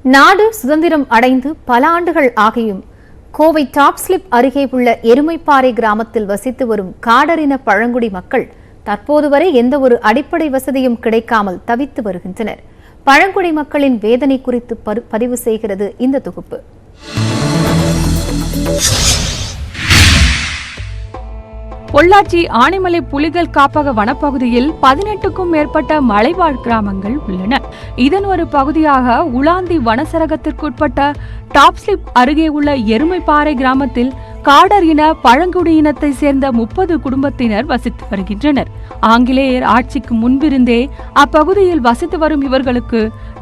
நாடு சுதந்திரம் அடைந்து பல ஆண்டுகள் ஆகியும் கோவை டாப்ஸ்லிப் அருகே உள்ள எருமைப்பாறை கிராமத்தில் வசித்து வரும் காடரின பழங்குடி மக்கள் தற்போது வரை எந்த ஒரு அடிப்படை வசதியும் கிடைக்காமல் தவித்து வருகின்றனர். பழங்குடி மக்களின் வேதனை குறித்து பதிவு செய்கிறது இந்த தொகுப்பு. பொள்ளாச்சி ஆனைமலை புலிகள் காப்பக வனப்பகுதியில் 18க்கும் மேற்பட்ட மலைவாழ் கிராமங்கள் உள்ளன. இதன் ஒரு பகுதியாக உலாந்தி வனசரகத்திற்குட்பட்ட டாப்ஸ்லிப் அருகே உள்ள எருமைப்பாறை கிராமத்தில் காடர் இன பழங்குடியினத்தை சேர்ந்த 30 குடும்பத்தினர் வசித்து வருகின்றனர். ஆங்கிலேயர் ஆட்சிக்கு முன்பிருந்தே அப்பகுதியில் வசித்து வரும் இவர்களுக்கு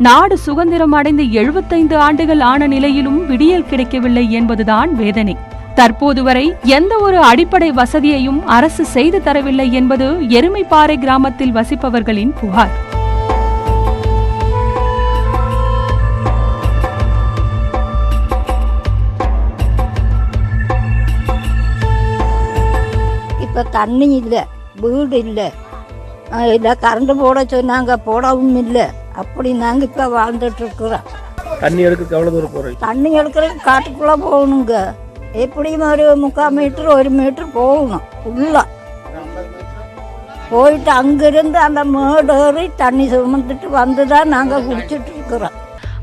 நாடு சுதந்திரம் அடைந்து 75 ஆண்டுகள் ஆன நிலையிலும் விடியல் கிடைக்கவில்லை என்பதுதான் வேதனை. தற்போது வரை எந்த ஒரு அடிப்படை வசதியையும் அரசு செய்து தரவில்லை என்பது எருமைப்பாறை கிராமத்தில் வசிப்பவர்களின் புகார். இப்ப தண்ணி இல்லை, வீடு இல்லை, கரண்ட் போட சொன்னாங்க, போடவும் இல்லை. அப்படி நாங்க இப்ப வாழ்ந்துட்டு இருக்கிறோம். தண்ணி எடுக்க எவ்வளவு தூரம் போறோம்? தண்ணி எடுக்கிறதுக்கு காட்டுக்குள்ள போகணுங்க. எப்படியும் ஒரு 3/4 மீட்டர் 1 மீட்டர் போகணும். ஃபுல்லா போயிட்டு அங்கிருந்து அந்த மேடேறி தண்ணி சுமந்துட்டு வந்துதான் நாங்க குடிச்சிட்டு இருக்கிறோம்.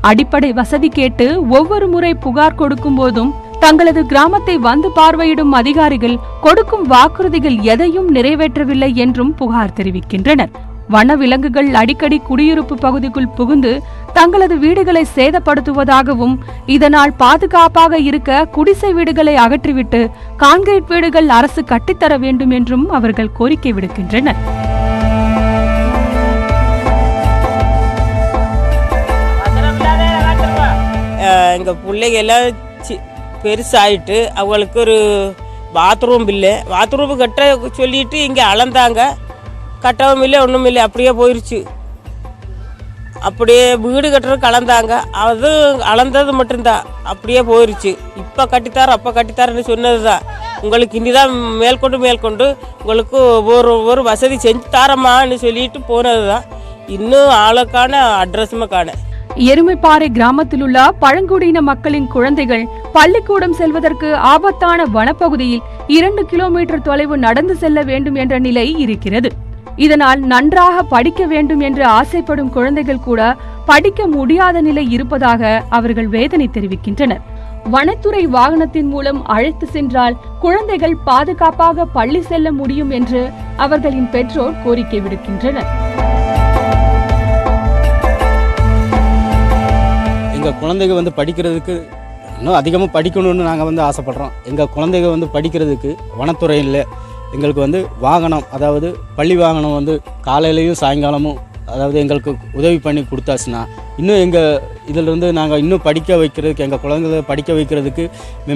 அடிப்படை வசதி கேட்டு ஒவ்வொரு முறை புகார் கொடுக்கும் போதும் தங்களது கிராமத்தை வந்து பார்வையிடும் அதிகாரிகள் கொடுக்கும் வாக்குறுதிகள் எதையும் நிறைவேற்றவில்லை என்றும் புகார் தெரிவிக்கின்றனர். வனவிலங்குகள் அடிக்கடி குடியிருப்பு பகுதிக்குள் புகுந்து தங்களது வீடுகளை சேதப்படுத்துவதாகவும் இதனால் பாதுகாப்பாக இருக்க குடிசை வீடுகளை அகற்றிவிட்டு கான்கிரீட் வீடுகள் அரசு கட்டித்தர வேண்டும் என்றும் அவர்கள் கோரிக்கை விடுக்கின்றனர். எங்க பிள்ளைங்க எல்லாம் பெருசாயிட்டு அவங்களுக்கு ஒரு பாத்ரூம் இல்லை. பாத்ரூம் கட்ட சொல்லிட்டு இங்கே அளந்தாங்க, கட்டவும் இல்லை, ஒன்றும் இல்லை, அப்படியே போயிடுச்சு. அப்படியே வீடு கட்டுறதுக்கு அளந்தாங்க, அது அளந்தது மட்டும்தான், அப்படியே போயிடுச்சு. இப்போ கட்டித்தார அப்போ கட்டித்தாரன்னு சொன்னது தான். உங்களுக்கு இனிதான் மேற்கொண்டு உங்களுக்கு ஒரு வசதி செஞ்சு தாரம்மான்னு சொல்லிட்டு போனது தான். இன்னும் ஆளுக்கான அட்ரஸுமே காண. எருமைப்பாறை கிராமத்தில் உள்ள பழங்குடியின மக்களின் குழந்தைகள் பள்ளிக்கூடம் செல்வதற்கு ஆபத்தான வனப்பகுதியில் 2 கிலோமீட்டர் தொலைவு நடந்து செல்ல வேண்டும் என்ற நிலை இருக்கிறது. இதனால் நன்றாக படிக்க வேண்டும் என்று ஆசைப்படும் குழந்தைகள் கூட படிக்க முடியாத நிலை இருப்பதாக அவர்கள் வேதனை தெரிவிக்கின்றனர். வனத்துறை வாகனத்தின் மூலம் அழைத்து சென்றால் குழந்தைகள் பாதுகாப்பாக பள்ளி செல்ல முடியும் என்று அவர்களின் பெற்றோர் கோரிக்கை விடுக்கின்றனர். எங்கள் குழந்தைங்க படிக்கிறதுக்கு இன்னும் அதிகமாக படிக்கணும்னு நாங்கள் ஆசைப்படுறோம். எங்கள் குழந்தைங்க படிக்கிறதுக்கு வனத்துறை இல்லை. எங்களுக்கு வாகனம், அதாவது பள்ளி வாகனம் காலையிலையும் சாயங்காலமும் எங்களுக்கு உதவி பண்ணி கொடுத்தாச்சுன்னா இன்னும் எங்கள் இதிலிருந்து நாங்கள் இன்னும் படிக்க வைக்கிறதுக்கு, எங்கள் குழந்தைகளை படிக்க வைக்கிறதுக்கு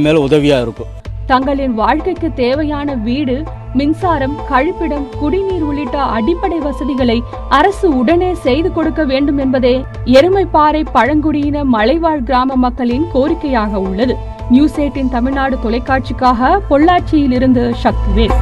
மேலும் உதவியாக இருக்கும். தங்களின் வாழ்க்கைக்கு தேவையான வீடு, மின்சாரம், கழிப்பிடம், குடிநீர் உள்ளிட்ட அடிப்படை வசதிகளை அரசு உடனே செய்து கொடுக்க வேண்டும் என்பதே எருமைப்பாறை பழங்குடியின மலைவாழ் கிராம மக்களின் கோரிக்கையாக உள்ளது. நியூஸ் 18 தமிழ்நாடு தொலைக்காட்சிக்காக பொள்ளாச்சியில் இருந்து சக்திவேல்.